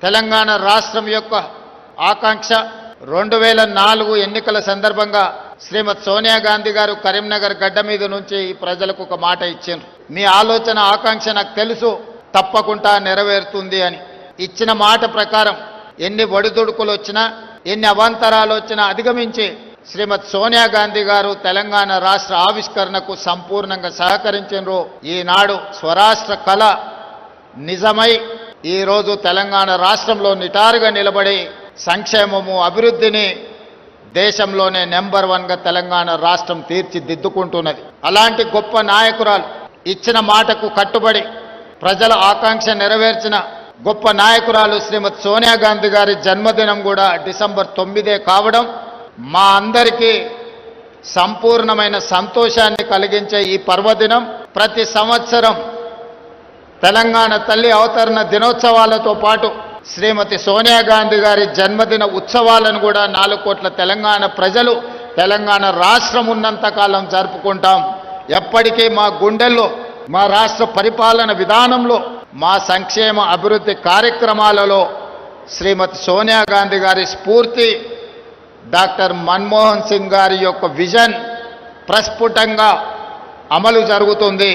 తెలంగాణ రాష్ట్రం యొక్క ఆకాంక్ష 2004 ఎన్నికల సందర్భంగా శ్రీమతి సోనియా గాంధీ గారు కరీంనగర్ గడ్డ మీద నుంచి ఈ ప్రజలకు ఒక మాట ఇచ్చారు. మీ ఆలోచన ఆకాంక్ష నాకు తెలుసు, తప్పకుండా నెరవేరుతుంది అని. ఇచ్చిన మాట ప్రకారం ఎన్ని ఒడిదుడుకులు వచ్చినా, ఎన్ని అవాంతరాలు వచ్చినా అధిగమించి శ్రీమతి సోనియా గాంధీ గారు తెలంగాణ రాష్ట్ర ఆవిష్కరణకు సంపూర్ణంగా సహకరించారు. ఈనాడు స్వరాష్ట్ర కళ నిజమై ఈరోజు తెలంగాణ రాష్ట్రంలో నిటారుగా నిలబడి సంక్షేమము అభివృద్ధిని దేశంలోనే నెంబర్ 1గా తెలంగాణ రాష్ట్రం తీర్చిదిద్దుకుంటున్నది. అలాంటి గొప్ప నాయకురాలు, ఇచ్చిన మాటకు కట్టుబడి ప్రజల ఆకాంక్ష నెరవేర్చిన గొప్ప నాయకురాలు శ్రీమతి సోనియా గాంధీ గారి జన్మదినం కూడా డిసెంబర్ 9 కావడం మా అందరికీ సంపూర్ణమైన సంతోషాన్ని కలిగించే ఈ పర్వదినం ప్రతి సంవత్సరం తెలంగాణ తల్లి అవతరణ దినోత్సవాలతో పాటు శ్రీమతి సోనియా గాంధీ గారి జన్మదిన ఉత్సవాలను కూడా 4 కోట్ల తెలంగాణ ప్రజలు తెలంగాణ రాష్ట్రం ఉన్నంతకాలం జరుపుకుంటాం. ఎప్పటికీ మా గుండెల్లో, మా రాష్ట్ర పరిపాలన విధానంలో, మా సంక్షేమ అభివృద్ధి కార్యక్రమాలలో శ్రీమతి సోనియా గాంధీ గారి స్ఫూర్తి, డాక్టర్ మన్మోహన్ సింగ్ గారి యొక్క విజన్ ప్రస్ఫుటంగా అమలు జరుగుతుంది.